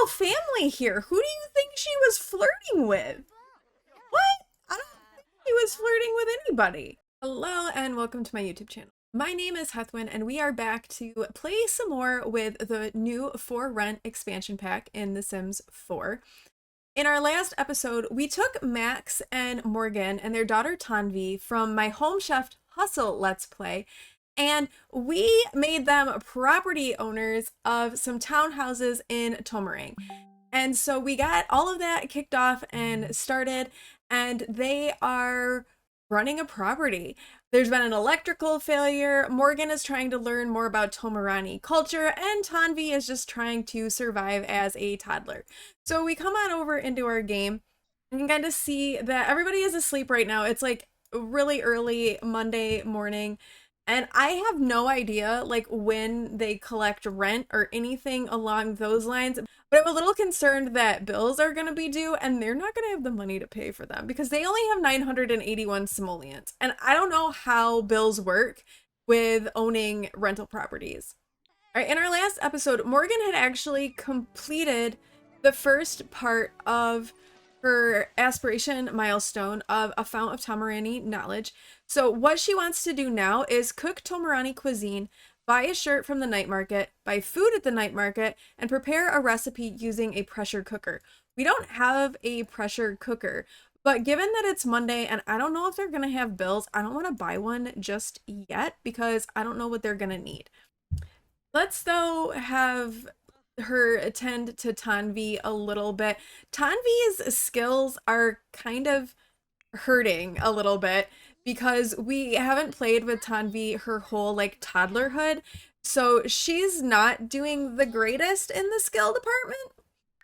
family here. Who do you think she was flirting with? What? I don't think she was flirting with anybody. Hello and welcome to my YouTube channel. My name is Heathwyn and we are back to play some more with the new For Rent expansion pack in The Sims 4. In our last episode, we took Max and Morgan and their daughter Tanvi from my Home Chef Hustle Let's Play, and we made them property owners of some townhouses in Tomarang. And so we got all of that kicked off and started, and they are running a property. There's been an electrical failure. Morgan is trying to learn more about Tomarani culture, and Tanvi is just trying to survive as a toddler. So we come on over into our game and can kind of see that everybody is asleep right now. It's like really early Monday morning, and I have no idea like when they collect rent or anything along those lines. But I'm a little concerned that bills are going to be due and they're not going to have the money to pay for them because they only have 981 simoleons. And I don't know how bills work with owning rental properties. All right, in our last episode, Morgan had actually completed the first part of her aspiration milestone of a Fount of Tomarani knowledge. So what she wants to do now is cook Tomarani cuisine, buy a shirt from the night market, buy food at the night market, and prepare a recipe using a pressure cooker. We don't have a pressure cooker, but given that it's Monday and I don't know if they're going to have bills, I don't want to buy one just yet because I don't know what they're going to need. Let's though have her attend to Tanvi a little bit. Tanvi's skills are kind of hurting a little bit because we haven't played with Tanvi her whole like toddlerhood, so she's not doing the greatest in the skill department.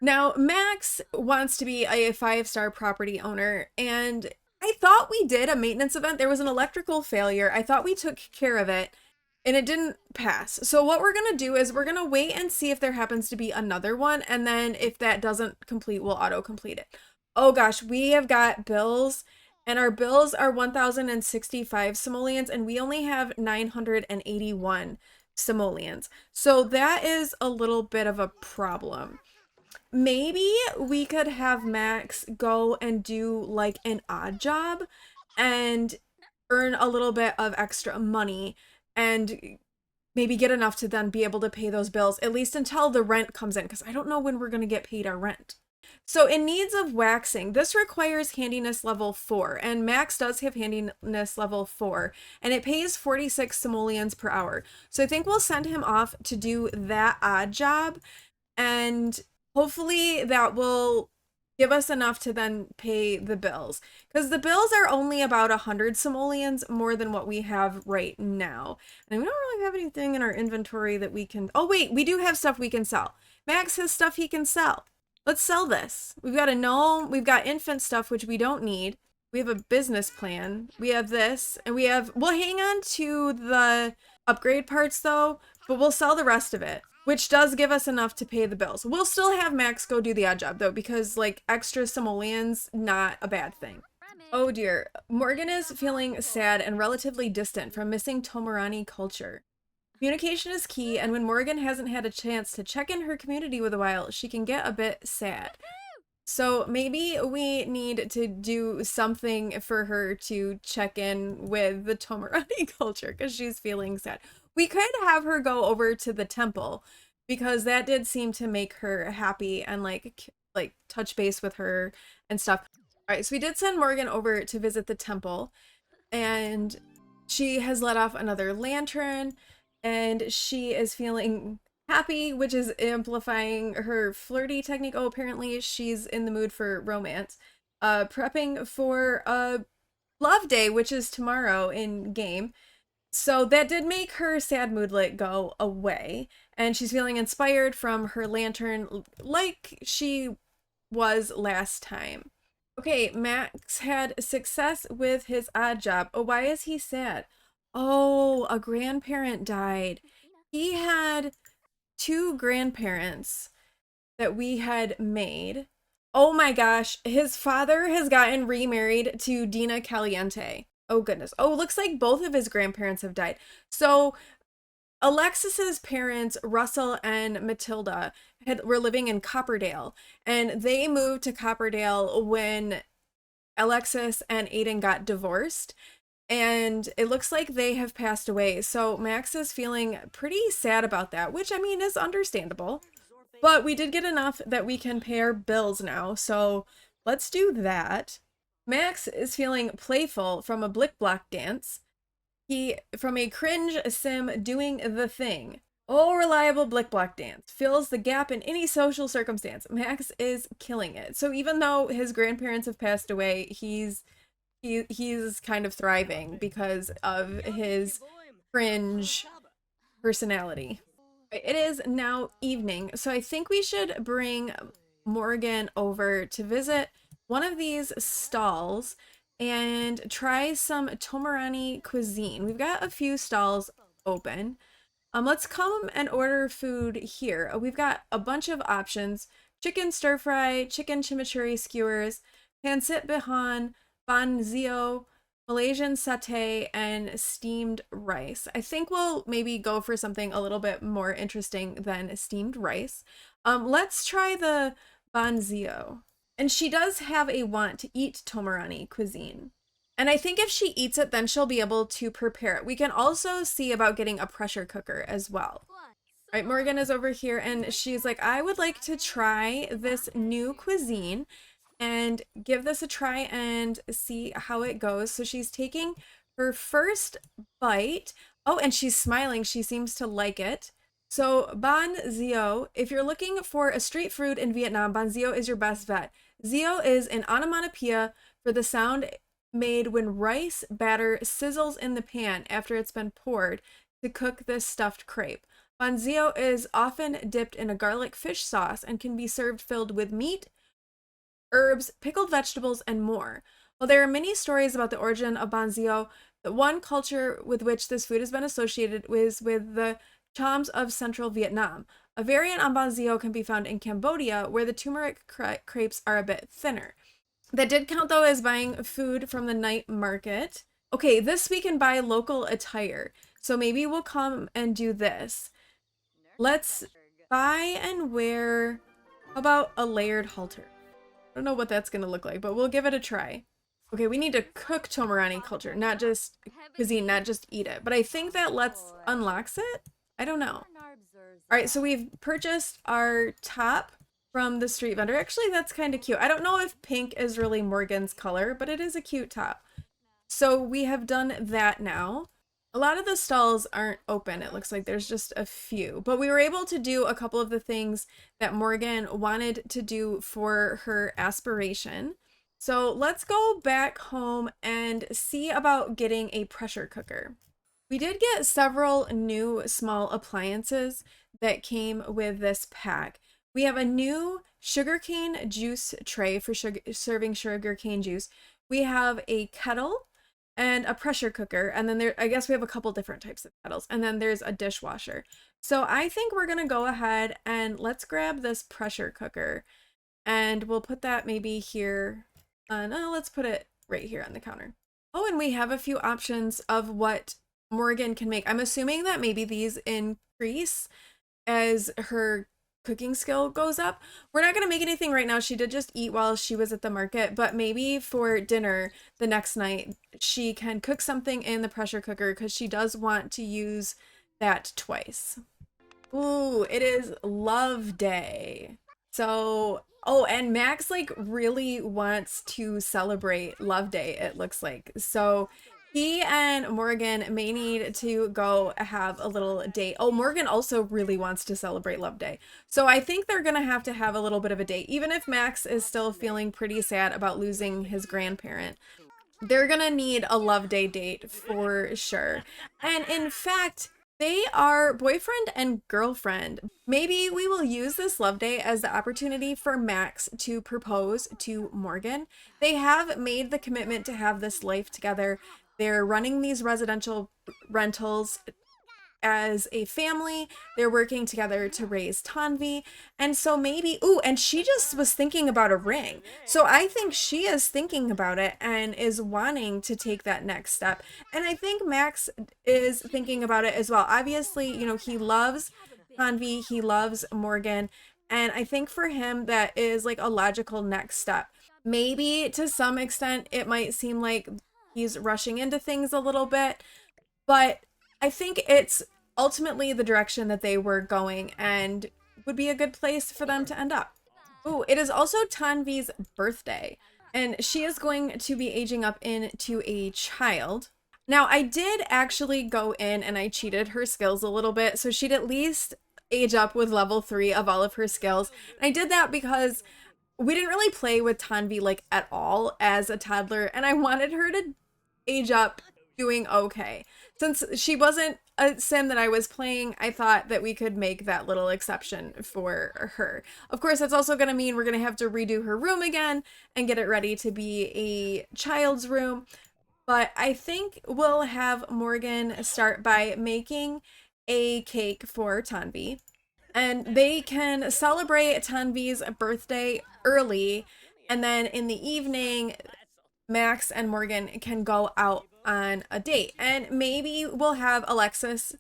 Now Max wants to be a 5-star property owner, and I thought we did a maintenance event. There was an electrical failure. I thought we took care of it and it didn't pass. So what we're gonna do is we're gonna wait and see if there happens to be another one, and then if that doesn't complete, we'll auto complete it. Oh gosh, we have got bills. And our bills are 1,065 simoleons, and we only have 981 simoleons. So that is a little bit of a problem. Maybe we could have Max go and do like an odd job and earn a little bit of extra money and maybe get enough to then be able to pay those bills, at least until the rent comes in, because I don't know when we're going to get paid our rent. So in needs of waxing, this requires handiness level 4, and Max does have handiness level 4, and it pays 46 simoleons per hour. So I think we'll send him off to do that odd job, and hopefully that will give us enough to then pay the bills, because the bills are only about 100 simoleons more than what we have right now. And we don't really have anything in our inventory that we can... Oh wait, we do have stuff we can sell. Max has stuff he can sell. Let's sell this. We've got a gnome, we've got infant stuff, which we don't need. We have a business plan. We have this, and we'll hang on to the upgrade parts though, but we'll sell the rest of it, which does give us enough to pay the bills. We'll still have Max go do the odd job though, because like extra simoleons, not a bad thing. Oh dear, Morgan is feeling sad and relatively distant from missing Tomarani culture. Communication is key, and when Morgan hasn't had a chance to check in her community with a while, she can get a bit sad. So maybe we need to do something for her to check in with the Tomarani culture because she's feeling sad. We could have her go over to the temple because that did seem to make her happy and like touch base with her and stuff. All right, so we did send Morgan over to visit the temple, and she has let off another lantern. And she is feeling happy, which is amplifying her flirty technique. Oh, apparently she's in the mood for romance. Prepping for a love day, which is tomorrow in game. So that did make her sad moodlet go away. And she's feeling inspired from her lantern like she was last time. Okay, Max had success with his odd job. Oh, why is he sad? Oh, a grandparent died. He had 2 grandparents that we had made. Oh my gosh, his father has gotten remarried to Dina Caliente. Oh goodness. Oh, looks like both of his grandparents have died. So Alexis's parents, Russell and Matilda, were living in Copperdale, and they moved to Copperdale when Alexis and Aiden got divorced. And it looks like they have passed away. So Max is feeling pretty sad about that, which I mean is understandable. But we did get enough that we can pay our bills now. So let's do that. Max is feeling playful from a Blick Block dance. He, from a cringe sim doing the thing. Oh, reliable Blick Block dance fills the gap in any social circumstance. Max is killing it. So even though his grandparents have passed away, he's kind of thriving because of his cringe personality. It is now evening, so I think we should bring Morgan over to visit one of these stalls and try some Tomarani cuisine. We've got a few stalls open. Let's come and order food here. We've got a bunch of options: chicken stir fry, chicken chimichurri skewers, pancit bihan, banzio, Malaysian satay, and steamed rice. I think we'll maybe go for something a little bit more interesting than steamed rice. Let's try the banzio. And she does have a want to eat Tomarani cuisine. And I think if she eats it, then she'll be able to prepare it. We can also see about getting a pressure cooker as well. Right, Morgan is over here and she's like, I would like to try this new cuisine and give this a try and see how it goes. So she's taking her first bite. Oh, and she's smiling. She seems to like it. So ban zio, if you're looking for a street food in Vietnam, ban zio is your best bet. Zio is an onomatopoeia for the sound made when rice batter sizzles in the pan after it's been poured to cook this stuffed crepe. Banzio is often dipped in a garlic fish sauce and can be served filled with meat, herbs, pickled vegetables, and more. While there are many stories about the origin of banzio, the one culture with which this food has been associated is with the Chams of central Vietnam. A variant on banzio can be found in Cambodia, where the turmeric crepes are a bit thinner. That did count though as buying food from the night market. Okay, this we can buy local attire. So maybe we'll come and do this. Let's buy and wear, how about a layered halter? I don't know what that's gonna look like, but we'll give it a try. Okay, we need to cook Tomarani culture, not just cuisine, not just eat it. But I think that unlocks it. I don't know. All right, so we've purchased our top from the street vendor. Actually, that's kind of cute. I don't know if pink is really Morgan's color, but it is a cute top. So we have done that now. A lot of the stalls aren't open. It looks like there's just a few, but we were able to do a couple of the things that Morgan wanted to do for her aspiration. So let's go back home and see about getting a pressure cooker. We did get several new small appliances that came with this pack. We have a new sugarcane juice tray for serving sugarcane juice. We have a kettle and a pressure cooker, and then I guess we have a couple different types of kettles, and then there's a dishwasher. So I think we're gonna go ahead and let's grab this pressure cooker, and we'll put that maybe here. No, let's put it right here on the counter. Oh, and we have a few options of what Morgan can make. I'm assuming that maybe these increase as her cooking skill goes up. We're not going to make anything right now. She did just eat while she was at the market, but maybe for dinner the next night she can cook something in the pressure cooker because she does want to use that twice. Ooh, it is Love Day. So, oh, and Max like really wants to celebrate Love Day, it looks like. So he and Morgan may need to go have a little date. Oh, Morgan also really wants to celebrate Love Day. So I think they're gonna have to have a little bit of a date. Even if Max is still feeling pretty sad about losing his grandparent, they're gonna need a Love Day date for sure. And in fact, they are boyfriend and girlfriend. Maybe we will use this Love Day as the opportunity for Max to propose to Morgan. They have made the commitment to have this life together. They're running these residential rentals as a family. They're working together to raise Tanvi. And so maybe, ooh, and she just was thinking about a ring. So I think she is thinking about it and is wanting to take that next step. And I think Max is thinking about it as well. Obviously, you know, he loves Tanvi, he loves Morgan. And I think for him, that is like a logical next step. Maybe to some extent, it might seem like he's rushing into things a little bit, but I think it's ultimately the direction that they were going and would be a good place for them to end up. Ooh, it is also Tanvi's birthday, and she is going to be aging up into a child. Now, I did actually go in and I cheated her skills a little bit, so she'd at least age up with level 3 of all of her skills. And I did that because we didn't really play with Tanvi like at all as a toddler, and I wanted her to age up doing okay. Since she wasn't a sim that I was playing, I thought that we could make that little exception for her. Of course, that's also going to mean we're going to have to redo her room again and get it ready to be a child's room. But I think we'll have Morgan start by making a cake for Tanvi, and they can celebrate Tanvi's birthday early, and then in the evening Max and Morgan can go out on a date. And maybe we'll have Alexis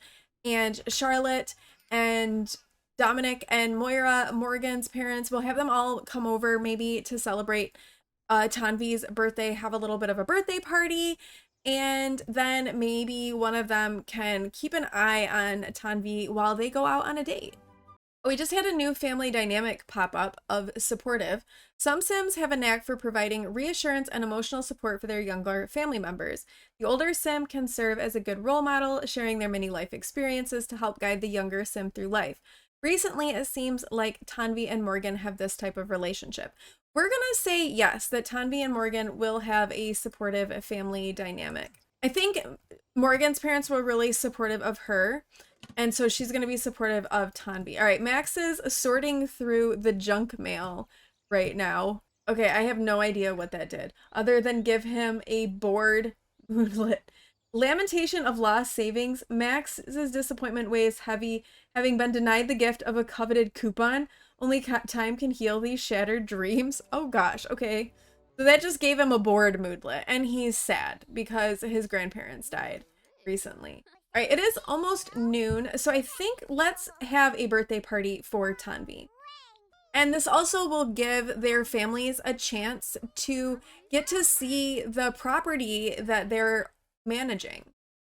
and Charlotte and Dominic and Moira, Morgan's parents. We'll have them all come over maybe to celebrate Tanvi's birthday, have a little bit of a birthday party. And then maybe one of them can keep an eye on Tanvi while they go out on a date. We just had a new family dynamic pop up of supportive. Some Sims have a knack for providing reassurance and emotional support for their younger family members. The older Sim can serve as a good role model, sharing their many life experiences to help guide the younger Sim through life. Recently, it seems like Tanvi and Morgan have this type of relationship. We're gonna say yes, that Tanvi and Morgan will have a supportive family dynamic. I think Morgan's parents were really supportive of her, and so she's going to be supportive of Tanvi. All right, Max is sorting through the junk mail right now. Okay, I have no idea what that did, other than give him a bored moodlet. Lamentation of lost savings. Max's disappointment weighs heavy, having been denied the gift of a coveted coupon. Only time can heal these shattered dreams. Oh gosh, okay. So that just gave him a bored moodlet, and he's sad because his grandparents died recently. All right, it is almost noon, so I think let's have a birthday party for Tanvi. And this also will give their families a chance to get to see the property that they're managing.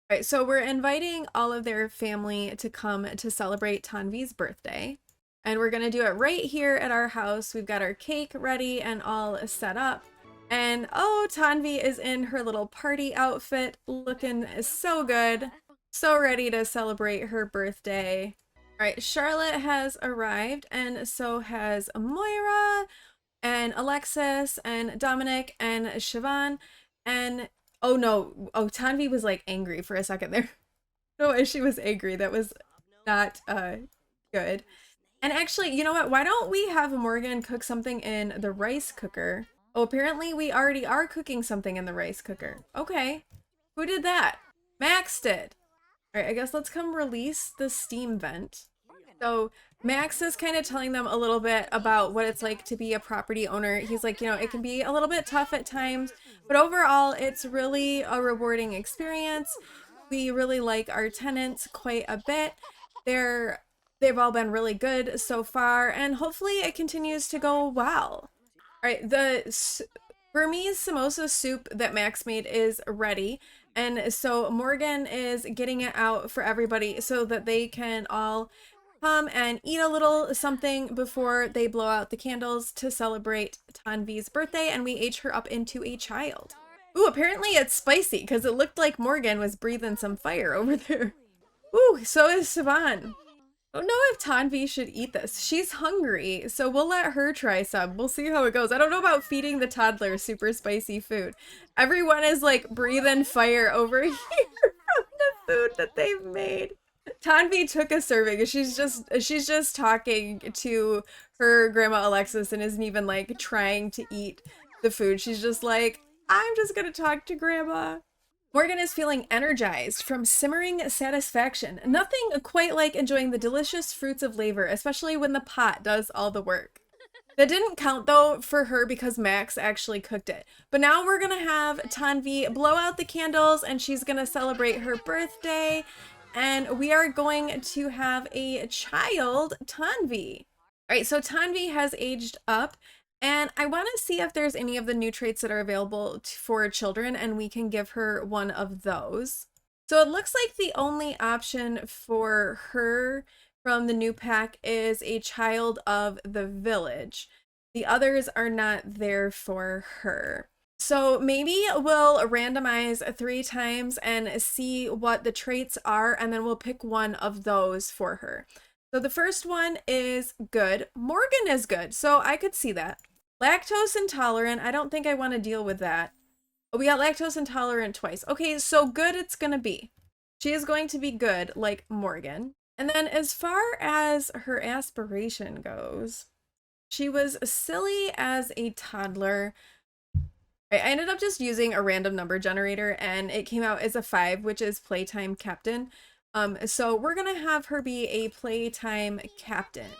All right, so we're inviting all of their family to come to celebrate Tanvi's birthday. And we're gonna do it right here at our house. We've got our cake ready and all set up. And oh, Tanvi is in her little party outfit, looking so good. So ready to celebrate her birthday. All right, Charlotte has arrived, and so has Moira, and Alexis, and Dominic, and Siobhan, and oh no, oh, Tanvi was like angry for a second there. No, she was angry. That was not good. And actually, you know what? Why don't we have Morgan cook something in the rice cooker? Oh, apparently we already are cooking something in the rice cooker. Okay. Who did that? Max did. All right, I guess let's come release the steam vent. So Max is kind of telling them a little bit about what it's like to be a property owner. He's like, you know, it can be a little bit tough at times, but overall, it's really a rewarding experience. We really like our tenants quite a bit. They've all been really good so far, and hopefully it continues to go well. All right, the Burmese samosa soup that Max made is ready. And so Morgan is getting it out for everybody so that they can all come and eat a little something before they blow out the candles to celebrate Tanvi's birthday, and we age her up into a child. Ooh, apparently it's spicy because it looked like Morgan was breathing some fire over there. Ooh, so is Siobhan. I don't know if Tanvi should eat this. She's hungry, so we'll let her try some. We'll see how it goes. I don't know about feeding the toddler super spicy food. Everyone is like breathing fire over here from the food that they've made. Tanvi took a serving. She's just talking to her grandma Alexis and isn't even like trying to eat the food. She's just like, I'm just gonna talk to grandma. Morgan is feeling energized from simmering satisfaction. Nothing quite like enjoying the delicious fruits of labor, especially when the pot does all the work. That didn't count though for her because Max actually cooked it. But now we're gonna have Tanvi blow out the candles and she's gonna celebrate her birthday. And we are going to have a child, Tanvi. All right, so Tanvi has aged up, and I want to see if there's any of the new traits that are available for children, and we can give her one of those. So it looks like the only option for her from the new pack is a child of the village. The others are not there for her. So maybe we'll randomize 3 times and see what the traits are, and then we'll pick one of those for her. So the first one is good. Morgan is good, so I could see that. Lactose intolerant, I don't think I want to deal with that. Oh, we got lactose intolerant twice. Okay, so good it's gonna be. She is going to be good, like Morgan. And then as far as her aspiration goes, she was silly as a toddler. I ended up just using a random number generator and it came out as a 5, which is playtime captain. So we're gonna have her be a playtime captain.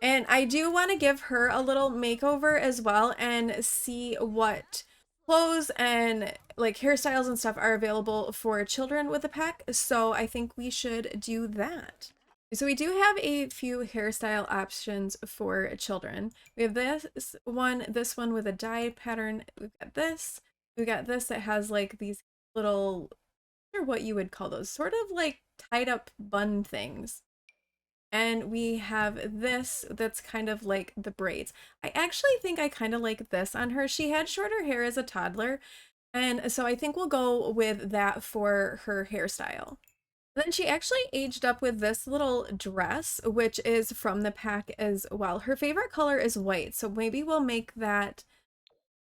And I do want to give her a little makeover as well and see what clothes and like hairstyles and stuff are available for children with the pack. So I think we should do that. So we do have a few hairstyle options for children. We have this one with a dye pattern. We've got this that has like these little, I don't know what you would call those, sort of like tied up bun things. And we have this that's kind of like the braids. I actually think I kind of like this on her. She had shorter hair as a toddler, and so I think we'll go with that for her hairstyle. Then she actually aged up with this little dress, which is from the pack as well. Her favorite color is white, so maybe we'll make that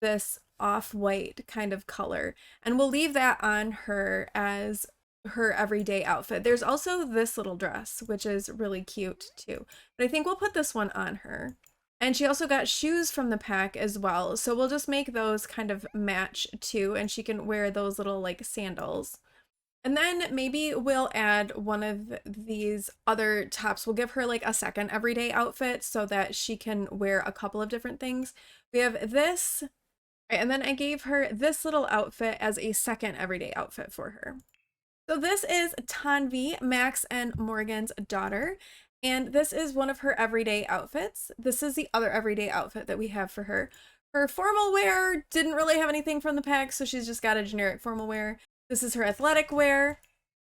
this off-white kind of color, and we'll leave that on her as her everyday outfit. There's also this little dress, which is really cute too, but I think we'll put this one on her. And she also got shoes from the pack as well, so we'll just make those kind of match too, and she can wear those little like sandals. And then maybe we'll add one of these other tops. We'll give her like a second everyday outfit so that she can wear a couple of different things. We have this, and then I gave her this little outfit as a second everyday outfit for her. So this is Tanvi, Max and Morgan's daughter, and this is one of her everyday outfits. This is the other everyday outfit that we have for her. Her formal wear didn't really have anything from the pack, so she's just got a generic formal wear. This is her athletic wear,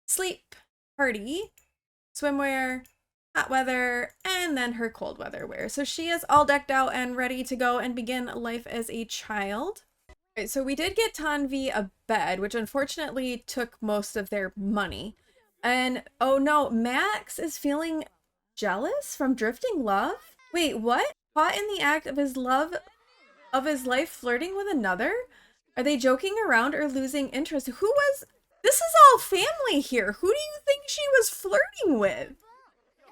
sleep, party, swimwear, hot weather, and then her cold weather wear. So she is all decked out and ready to go and begin life as a child. Right, so we did get Tanvi a bed, which unfortunately took most of their money. And oh no, Max is feeling jealous from drifting love? Wait, what? Caught in the act of his life flirting with another? Are they joking around or losing interest? This is all family here. Who do you think she was flirting with?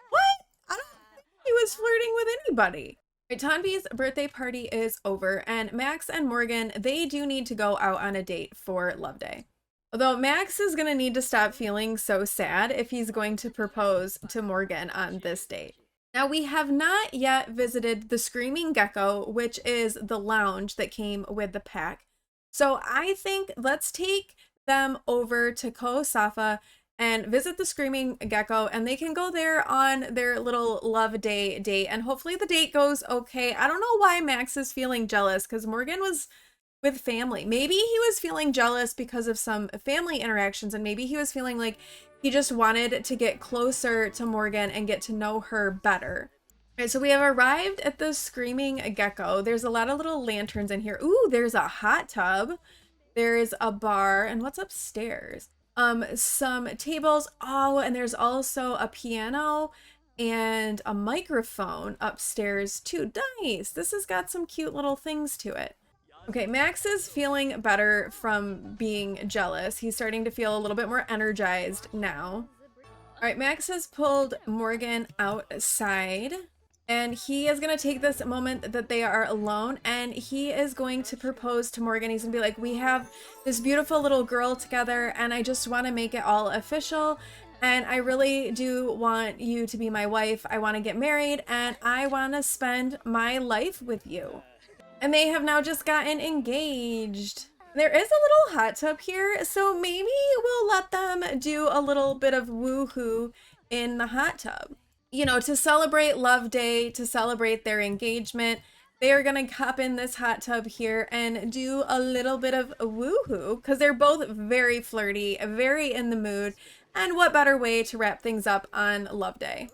What? I don't think he was flirting with anybody. Right, Tanvi's birthday party is over, and Max and Morgan, they do need to go out on a date for Love Day. Although Max is going to need to stop feeling so sad if he's going to propose to Morgan on this date. Now, we have not yet visited the Screaming Gecko, which is the lounge that came with the pack. So I think let's take them over to Koh Safa and visit the Screaming Gecko, and they can go there on their little Love Day date, and hopefully the date goes okay. I don't know why Max is feeling jealous because Morgan was with family. Maybe he was feeling jealous because of some family interactions, and maybe he was feeling like he just wanted to get closer to Morgan and get to know her better. All right, so we have arrived at the Screaming Gecko. There's a lot of little lanterns in here. Ooh, there's a hot tub. There's a bar, and what's upstairs? Some tables. Oh, and there's also a piano and a microphone upstairs too. Nice. This has got some cute little things to it. Okay, Max is feeling better from being jealous. He's starting to feel a little bit more energized now. All right, Max has pulled Morgan outside. And he is going to take this moment that they are alone and he is going to propose to Morgan. He's going to be like, we have this beautiful little girl together and I just want to make it all official. And I really do want you to be my wife. I want to get married and I want to spend my life with you. And they have now just gotten engaged. There is a little hot tub here, so maybe we'll let them do a little bit of woohoo in the hot tub. You know, to celebrate Love Day, to celebrate their engagement, they are gonna hop in this hot tub here and do a little bit of woohoo because they're both very flirty, very in the mood. And what better way to wrap things up on Love Day?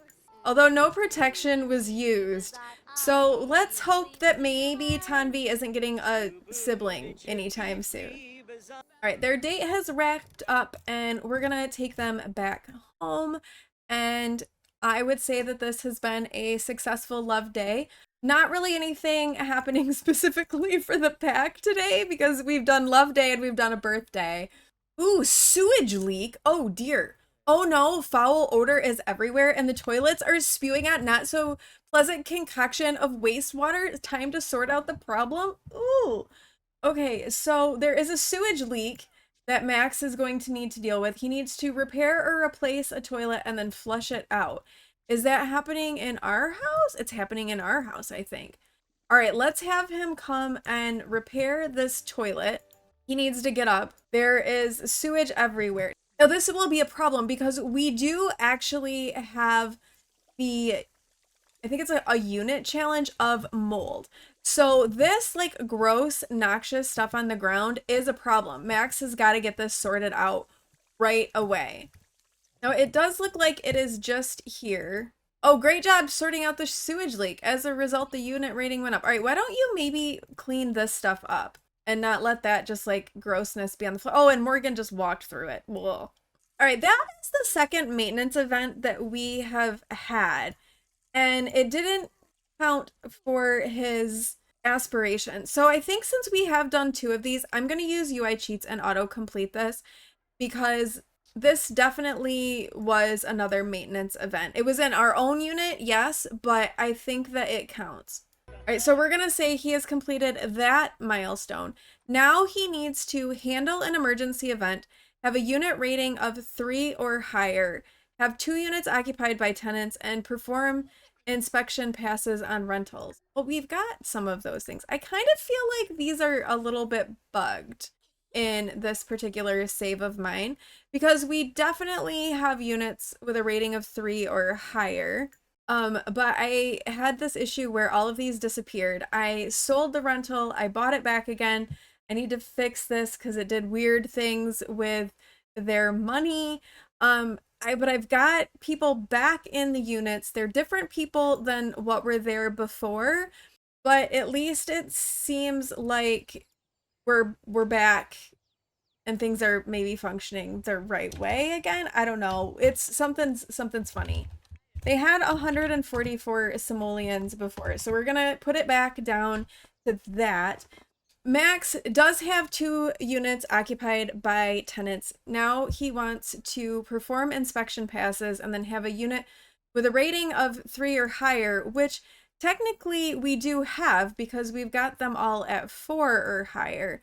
Although no protection was used. So let's hope that maybe Tanvi isn't getting a sibling anytime soon. All right, their date has wrapped up and we're gonna take them back home. And I would say that this has been a successful love day. Not really anything happening specifically for the pack today because we've done love day and we've done a birthday. Ooh, sewage leak. Oh dear. Oh no, foul odor is everywhere and the toilets are spewing out not so pleasant concoction of wastewater. It's time to sort out the problem. Ooh. Okay, so there is a sewage leak that Max is going to need to deal with. He needs to repair or replace a toilet and then flush it out. Is that happening in our house? It's happening in our house, I think. All right, let's have him come and repair this toilet. He needs to get up. There is sewage everywhere. Now, this will be a problem because we do actually have the, I think it's a unit challenge of mold. So this like gross, noxious stuff on the ground is a problem. Max has got to get this sorted out right away. Now, it does look like it is just here. Oh, great job sorting out the sewage leak. As a result, the unit rating went up. All right, why don't you maybe clean this stuff up and not let that just like grossness be on the floor? Oh, and Morgan just walked through it. Whoa. All right, that is the second maintenance event that we have had. And it didn't count for his aspiration. So I think since we have done 2 of these, I'm going to use UI cheats and auto complete this because this definitely was another maintenance event. It was in our own unit, yes, but I think that it counts. All right, so we're gonna say he has completed that milestone. Now he needs to handle an emergency event, have a unit rating of 3 or higher, have 2 units occupied by tenants, and perform inspection passes on rentals. Well, we've got some of those things. I kind of feel like these are a little bit bugged in this particular save of mine because we definitely have units with a rating of 3 or higher. But I had this issue where all of these disappeared. I sold the rental, I bought it back again. I need to fix this because it did weird things with their money. But I've got people back in the units. They're different people than what were there before, but at least it seems like we're back and things are maybe functioning the right way again. I don't know. It's something's funny. They had 144 simoleons before, so we're gonna put it back down to that. Max does have 2 units occupied by tenants. Now he wants to perform inspection passes and then have a unit with a rating of 3 or higher, which technically we do have because we've got them all at 4 or higher.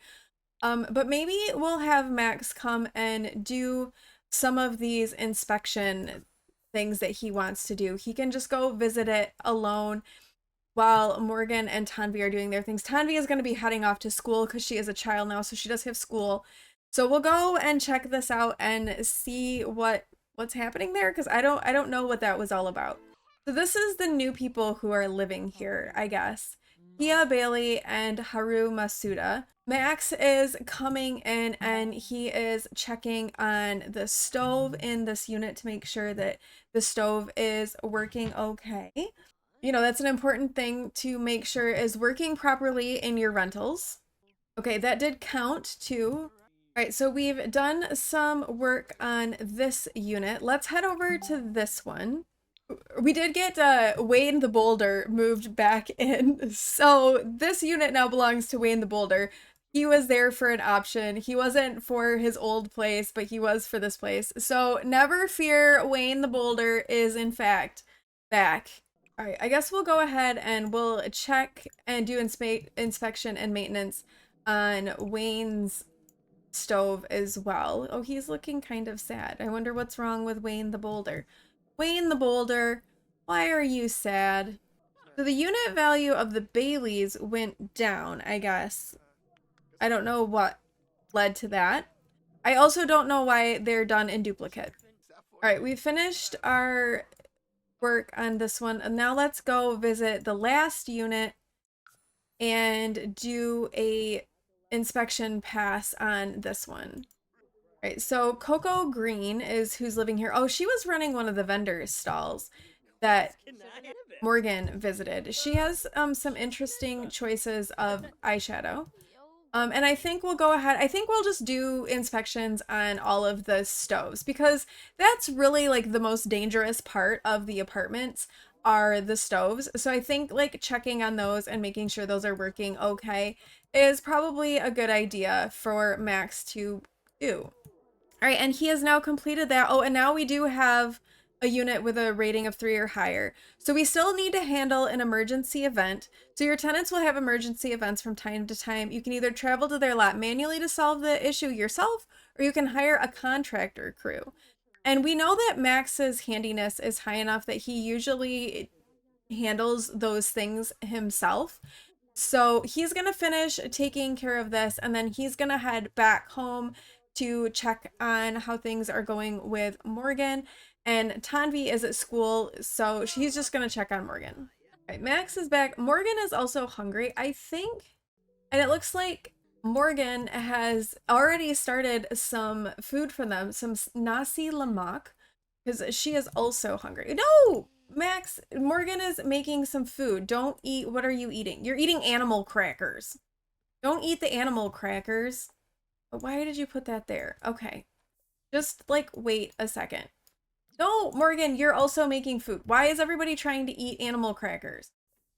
But maybe we'll have Max come and do some of these inspection things that he wants to do. He can just go visit it alone while Morgan and Tanvi are doing their things. Tanvi is going to be heading off to school because she is a child now, so she does have school. So we'll go and check this out and see what's happening there because I don't know what that was all about. So this is the new people who are living here, I guess. Kia Bailey and Haru Masuda. Max is coming in and he is checking on the stove in this unit to make sure that the stove is working okay. You know, that's an important thing to make sure is working properly in your rentals. Okay, that did count too. All right, so we've done some work on this unit. Let's head over to this one. We did get Wayne the Boulder moved back in. So this unit now belongs to Wayne the Boulder. He was there for an option. He wasn't for his old place, but he was for this place. So never fear, Wayne the Boulder is in fact back. All right, I guess we'll go ahead and we'll check and do inspection and maintenance on Wayne's stove as well. Oh, he's looking kind of sad. I wonder what's wrong with Wayne the Boulder. Wayne the Boulder, why are you sad? So the unit value of the Baileys went down, I guess. I don't know what led to that. I also don't know why they're done in duplicate. All right, we finished our work on this one. And now let's go visit the last unit and do a inspection pass on this one. All right, so Coco Green is who's living here. Oh, she was running one of the vendor stalls that Morgan visited. She has some interesting choices of eyeshadow. And I think we'll go ahead. I think we'll just do inspections on all of the stoves because that's really like the most dangerous part of the apartments are the stoves. So I think like checking on those and making sure those are working okay is probably a good idea for Max to do. All right, and he has now completed that. Oh, and now we do have a unit with a rating of 3 or higher. So we still need to handle an emergency event. So your tenants will have emergency events from time to time. You can either travel to their lot manually to solve the issue yourself, or you can hire a contractor crew. And we know that Max's handiness is high enough that he usually handles those things himself. So he's going to finish taking care of this and then he's going to head back home to check on how things are going with Morgan. And Tanvi is at school, so she's just going to check on Morgan. All right, Max is back. Morgan is also hungry, I think. And it looks like Morgan has already started some food for them, some nasi lemak, because she is also hungry. No! Max, Morgan is making some food. Don't eat. What are you eating? You're eating animal crackers. Don't eat the animal crackers. But why did you put that there? Okay. Just like wait a second. No, Morgan, you're also making food. Why is everybody trying to eat animal crackers?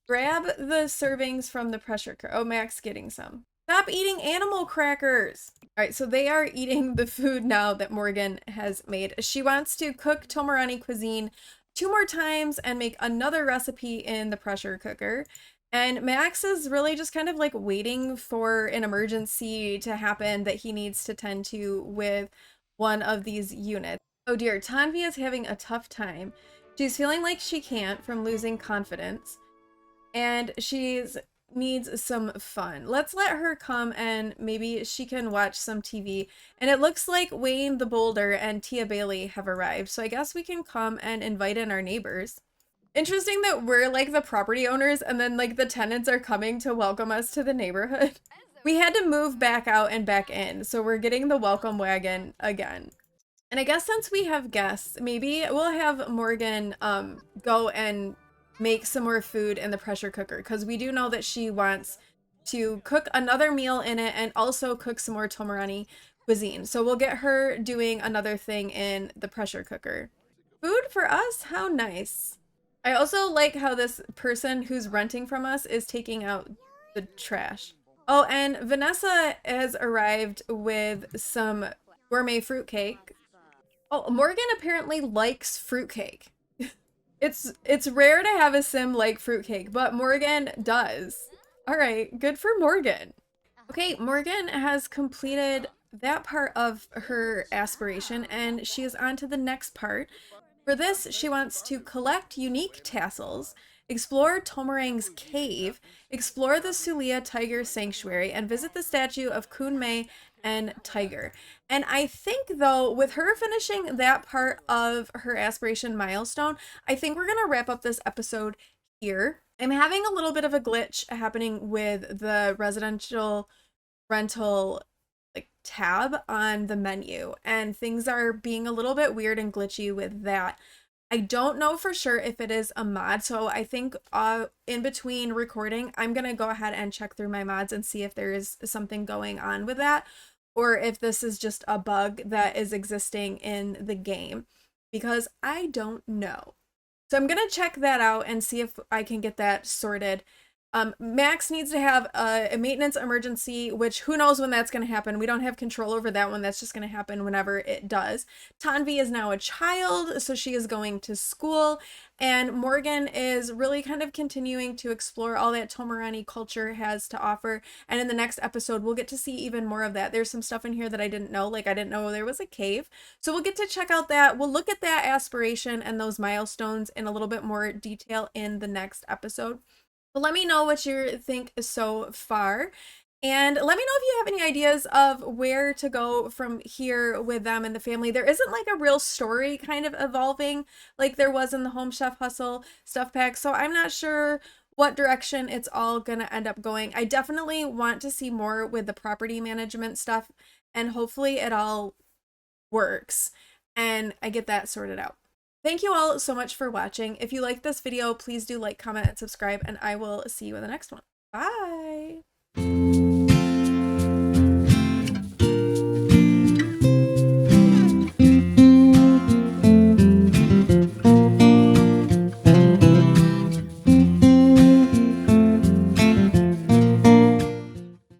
Grab the servings from the pressure cooker. Oh, Max getting some. Stop eating animal crackers. All right, so they are eating the food now that Morgan has made. She wants to cook Tomarani cuisine 2 more times and make another recipe in the pressure cooker. And Max is really just kind of like waiting for an emergency to happen that he needs to tend to with one of these units. Oh dear, Tanvi is having a tough time. She's feeling like she can't from losing confidence. And she's needs some fun. Let's let her come and maybe she can watch some TV. And it looks like Wayne the Boulder and Tia Bailey have arrived. So I guess we can come and invite in our neighbors. Interesting that we're like the property owners and then like the tenants are coming to welcome us to the neighborhood. We had to move back out and back in. So we're getting the welcome wagon again. And I guess since we have guests, maybe we'll have Morgan go and make some more food in the pressure cooker because we do know that she wants to cook another meal in it and also cook some more Tomarani cuisine. So we'll get her doing another thing in the pressure cooker. Food for us? How nice. I also like how this person who's renting from us is taking out the trash. Oh, and Vanessa has arrived with some gourmet fruitcake. Oh, Morgan apparently likes fruitcake. It's rare to have a sim like fruitcake, but Morgan does. All right, good for Morgan. Okay, Morgan has completed that part of her aspiration and she is on to the next part. For this, she wants to collect unique tassels, explore Tomarang's cave, explore the Sulia Tiger Sanctuary, and visit the statue of Kunmei and Tiger. And I think, though, with her finishing that part of her aspiration milestone, I think we're going to wrap up this episode here. I'm having a little bit of a glitch happening with the residential rental like tab on the menu and things are being a little bit weird and glitchy with that. I don't know for sure if it is a mod, so I think in between recording I'm gonna go ahead and check through my mods and see if there is something going on with that or if this is just a bug that is existing in the game because I don't know. So I'm gonna check that out and see if I can get that sorted. Max needs to have a maintenance emergency, which who knows when that's going to happen. We don't have control over that one. That's just going to happen whenever it does. Tanvi is now a child, so she is going to school. And Morgan is really kind of continuing to explore all that Tomarani culture has to offer. And in the next episode, we'll get to see even more of that. There's some stuff in here that I didn't know. Like, I didn't know there was a cave. So we'll get to check out that. We'll look at that aspiration and those milestones in a little bit more detail in the next episode. But let me know what you think so far. And let me know if you have any ideas of where to go from here with them and the family. There isn't like a real story kind of evolving like there was in the Home Chef Hustle stuff pack. So I'm not sure what direction it's all going to end up going. I definitely want to see more with the property management stuff, and hopefully it all works and I get that sorted out. Thank you all so much for watching. If you liked this video, please do like, comment, and subscribe, and I will see you in the next one. Bye!